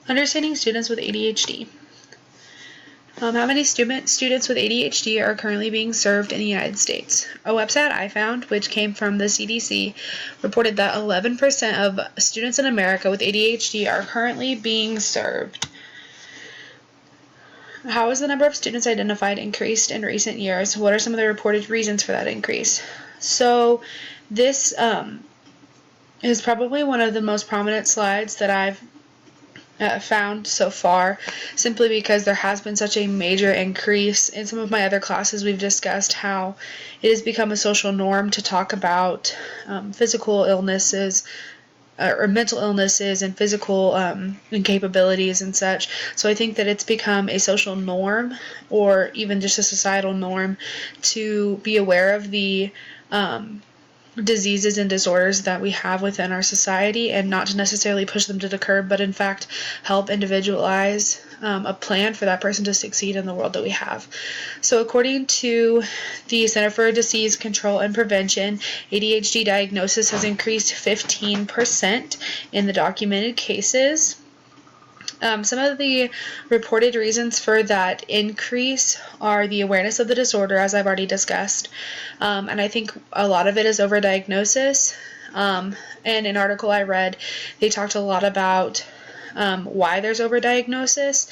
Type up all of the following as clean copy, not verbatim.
Understanding students with ADHD. How many students with ADHD are currently being served in the United States? A website I found, which came from the CDC, reported that 11% of students in America with ADHD are currently being served. How has the number of students identified increased in recent years? What are some of the reported reasons for that increase? So this is probably one of the most prominent slides that I've found so far, simply because there has been such a major increase. In some of my other classes, we've discussed how it has become a social norm to talk about physical illnesses or mental illnesses and physical incapabilities and such. So I think that it's become a social norm, or even just a societal norm, to be aware of the diseases and disorders that we have within our society, and not to necessarily push them to the curb, but in fact help individualize a plan for that person to succeed in the world that we have. So according to the Center for Disease Control and Prevention, ADHD diagnosis has increased 15% in the documented cases. Some of the reported reasons for that increase are the awareness of the disorder, as I've already discussed, and I think a lot of it is overdiagnosis. And an article I read, they talked a lot about why there's overdiagnosis,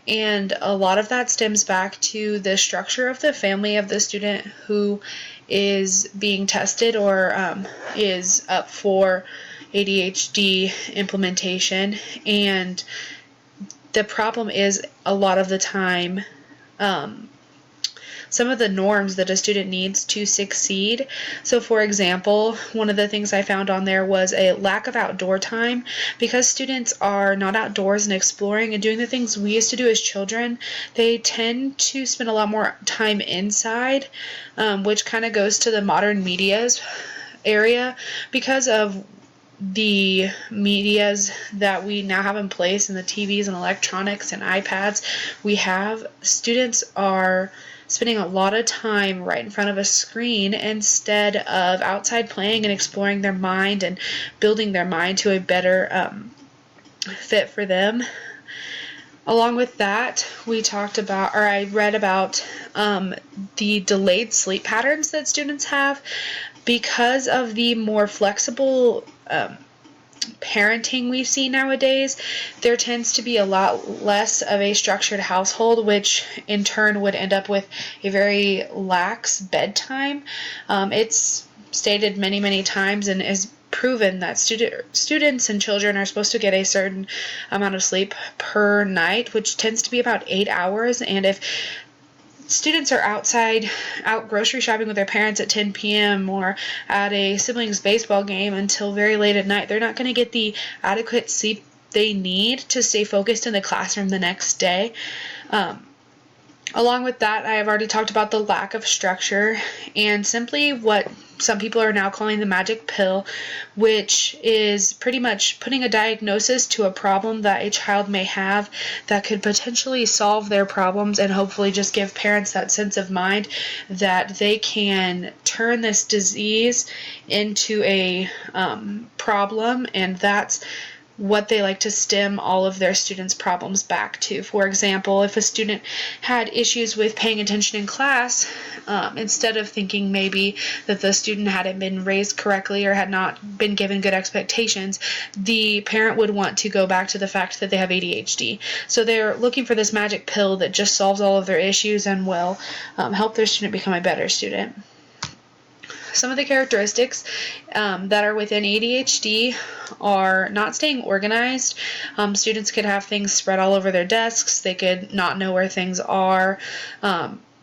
and a lot of that stems back to the structure of the family of the student who is being tested or is up for ADHD implementation. And the problem is, a lot of the time, some of the norms that a student needs to succeed. So for example, one of the things I found on there was a lack of outdoor time. Because students are not outdoors and exploring and doing the things we used to do as children, they tend to spend a lot more time inside, which kind of goes to the modern medias area. Because of the medias that we now have in place, and the TVs and electronics and iPads we have, students are spending a lot of time right in front of a screen instead of outside playing and exploring their mind and building their mind to a better fit for them. Along with that, I read about the delayed sleep patterns that students have. Because of the more flexible parenting we see nowadays, there tends to be a lot less of a structured household, which in turn would end up with a very lax bedtime. It's stated many, many times and is proven that students and children are supposed to get a certain amount of sleep per night, which tends to be about 8 hours. And if students are out grocery shopping with their parents at 10 p.m. or at a siblings baseball game until very late at night, they're not going to get the adequate sleep they need to stay focused in the classroom the next day. Along with that, I have already talked about the lack of structure and simply what some people are now calling the magic pill, which is pretty much putting a diagnosis to a problem that a child may have that could potentially solve their problems, and hopefully just give parents that sense of mind that they can turn this disease into a problem, and that's what they like to stem all of their students' problems back to. For example, if a student had issues with paying attention in class, instead of thinking maybe that the student hadn't been raised correctly or had not been given good expectations, the parent would want to go back to the fact that they have ADHD. So they're looking for this magic pill that just solves all of their issues and will help their student become a better student. Some of the characteristics that are within ADHD are not staying organized. Students could have things spread all over their desks. They could not know where things are,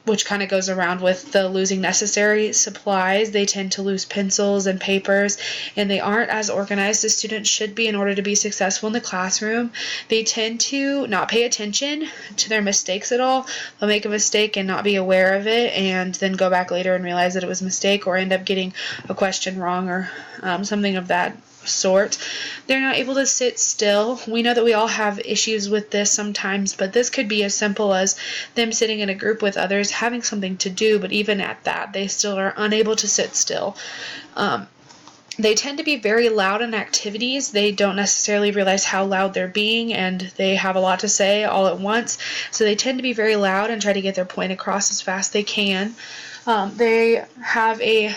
which kind of goes around with the losing necessary supplies. They tend to lose pencils and papers, and they aren't as organized as students should be in order to be successful in the classroom. They tend to not pay attention to their mistakes at all. They'll make a mistake and not be aware of it, and then go back later and realize that it was a mistake, or end up getting a question wrong, or something of that sort. They're not able to sit still. We know that we all have issues with this sometimes, but this could be as simple as them sitting in a group with others, having something to do, but even at that, they still are unable to sit still. They tend to be very loud in activities. They don't necessarily realize how loud they're being, and they have a lot to say all at once. So they tend to be very loud and try to get their point across as fast as they can. They have a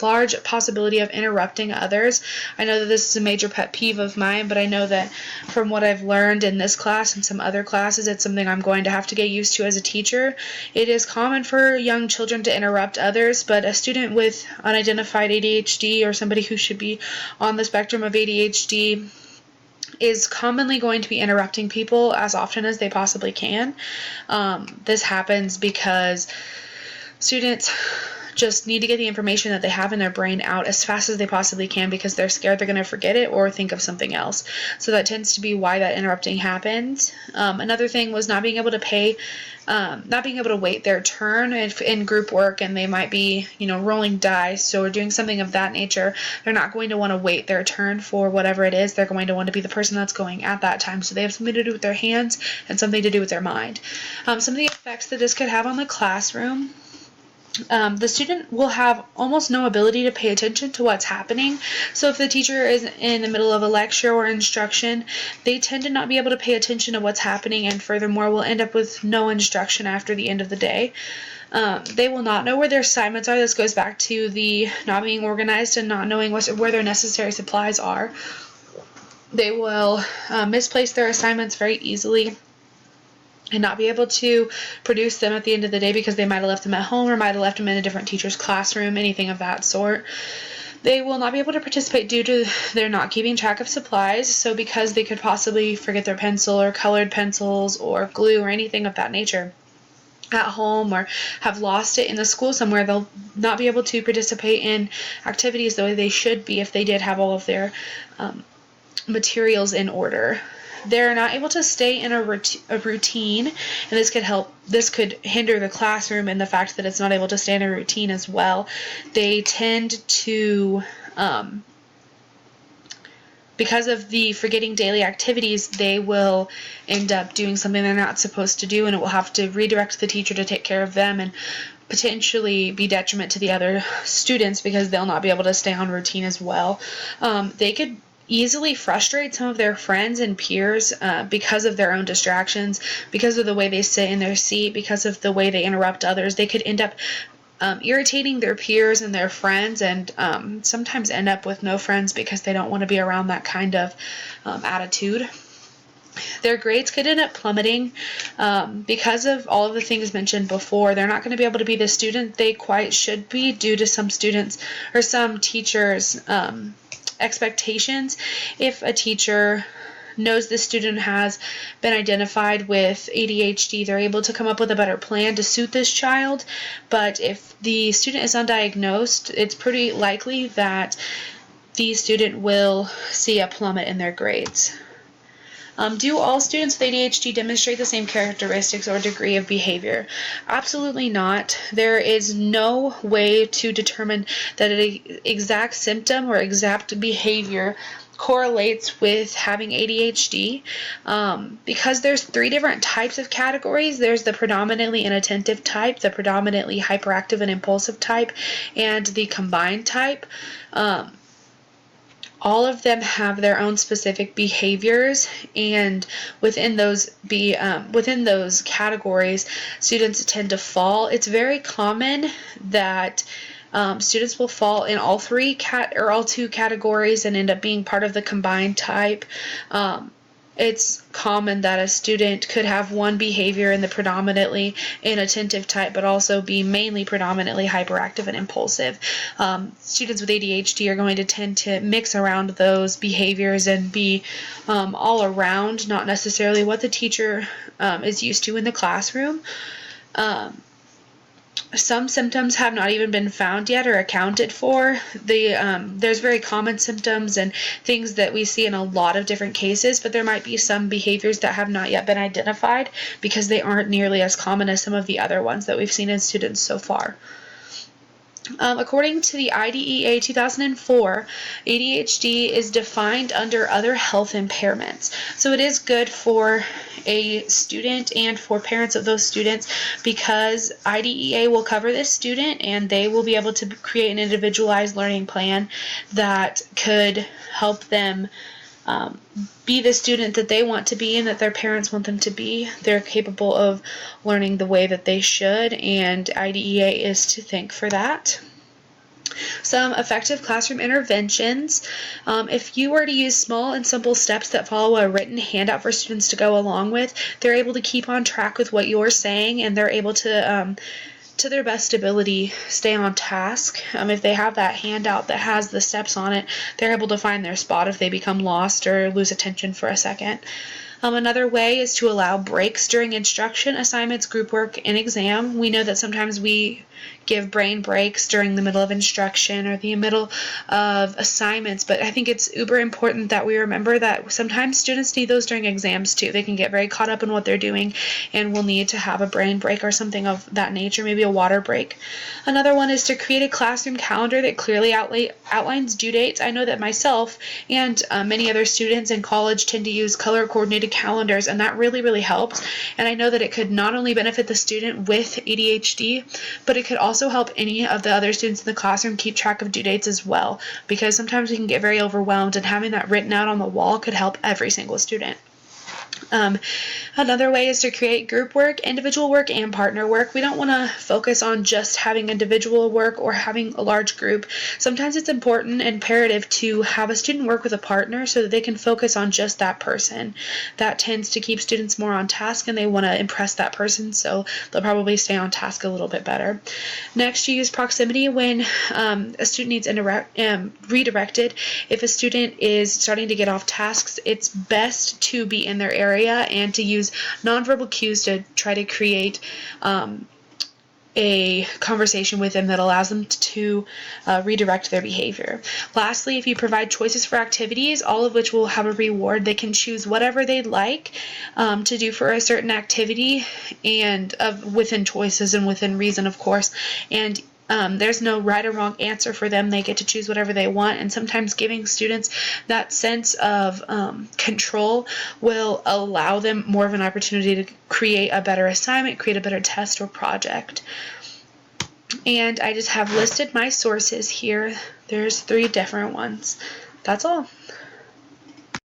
large possibility of interrupting others. I know that this is a major pet peeve of mine, but I know that from what I've learned in this class and some other classes, it's something I'm going to have to get used to as a teacher. It is common for young children to interrupt others, but a student with unidentified ADHD or somebody who should be on the spectrum of ADHD is commonly going to be interrupting people as often as they possibly can. This happens because students just need to get the information that they have in their brain out as fast as they possibly can because they're scared they're going to forget it or think of something else. So that tends to be why that interrupting happens. Another thing was not being able to wait their turn in group work, and they might be, rolling dice or doing something of that nature. They're not going to want to wait their turn for whatever it is. They're going to want to be the person that's going at that time. So they have something to do with their hands and something to do with their mind. Some of the effects that this could have on the classroom. The student will have almost no ability to pay attention to what's happening. So if the teacher is in the middle of a lecture or instruction, they tend to not be able to pay attention to what's happening, and furthermore will end up with no instruction after the end of the day. They will not know where their assignments are. This goes back to the not being organized and not knowing where their necessary supplies are. They will misplace their assignments very easily and not be able to produce them at the end of the day because they might have left them at home or might have left them in a different teacher's classroom, anything of that sort. They will not be able to participate due to their not keeping track of supplies. So because they could possibly forget their pencil or colored pencils or glue or anything of that nature at home or have lost it in the school somewhere, they'll not be able to participate in activities the way they should be if they did have all of their materials in order. They're not able to stay in a routine, and this could hinder the classroom in the fact that it's not able to stay in a routine as well. They tend to, because of the forgetting daily activities, they will end up doing something they're not supposed to do, and it will have to redirect the teacher to take care of them and potentially be detriment to the other students because they'll not be able to stay on routine as well. They could easily frustrate some of their friends and peers because of their own distractions, because of the way they sit in their seat, because of the way they interrupt others. They could end up irritating their peers and their friends, and sometimes end up with no friends because they don't want to be around that kind of attitude. Their grades could end up plummeting because of all of the things mentioned before. They're not going to be able to be the student they quite should be due to some students or some teachers' expectations. If a teacher knows the student has been identified with ADHD, they're able to come up with a better plan to suit this child. But if the student is undiagnosed, it's pretty likely that the student will see a plummet in their grades. Do all students with ADHD demonstrate the same characteristics or degree of behavior? Absolutely not. There is no way to determine that an exact symptom or exact behavior correlates with having ADHD because there's 3 different types of categories. There's the predominantly inattentive type, the predominantly hyperactive and impulsive type, and the combined type. All of them have their own specific behaviors, and within those categories, students tend to fall. It's very common that students will fall in all 2 categories and end up being part of the combined type. It's common that a student could have one behavior in the predominantly inattentive type, but also be mainly predominantly hyperactive and impulsive. Students with ADHD are going to tend to mix around those behaviors and be all around, not necessarily what the teacher is used to in the classroom. Some symptoms have not even been found yet or accounted for. There's very common symptoms and things that we see in a lot of different cases, but there might be some behaviors that have not yet been identified because they aren't nearly as common as some of the other ones that we've seen in students so far. According to the IDEA 2004, ADHD is defined under other health impairments. So it is good for a student and for parents of those students because IDEA will cover this student and they will be able to create an individualized learning plan that could help them be the student that they want to be and that their parents want them to be. They're capable of learning the way that they should, and IDEA is to thank for that. Some effective classroom interventions. If you were to use small and simple steps that follow a written handout for students to go along with, they're able to keep on track with what you're saying, and they're able to their best ability, stay on task. If they have that handout that has the steps on it, they're able to find their spot if they become lost or lose attention for a second. Another way is to allow breaks during instruction, assignments, group work, and exam. We know that sometimes we give brain breaks during the middle of instruction or the middle of assignments, but I think it's uber important that we remember that sometimes students need those during exams too. They can get very caught up in what they're doing and will need to have a brain break or something of that nature, maybe a water break. Another one is to create a classroom calendar that clearly outlines due dates. I know that myself and many other students in college tend to use color-coordinated calendars, and that really, really helps. And I know that it could not only benefit the student with ADHD, but it could also help any of the other students in the classroom keep track of due dates as well, because sometimes we can get very overwhelmed, and having that written out on the wall could help every single student. Another way is to create group work, individual work, and partner work. We don't want to focus on just having individual work or having a large group. Sometimes it's important and imperative to have a student work with a partner so that they can focus on just that person. That tends to keep students more on task, and they want to impress that person, so they'll probably stay on task a little bit better. Next, you use proximity when a student needs redirected. If a student is starting to get off tasks, it's best to be in their area and to use nonverbal cues to try to create a conversation with them that allows them to redirect their behavior. Lastly, if you provide choices for activities, all of which will have a reward, they can choose whatever they'd like to do for a certain activity, and within choices and within reason, of course. And there's no right or wrong answer for them. They get to choose whatever they want, and sometimes giving students that sense of control will allow them more of an opportunity to create a better assignment, create a better test or project. And I just have listed my sources here. There's 3 different ones. That's all.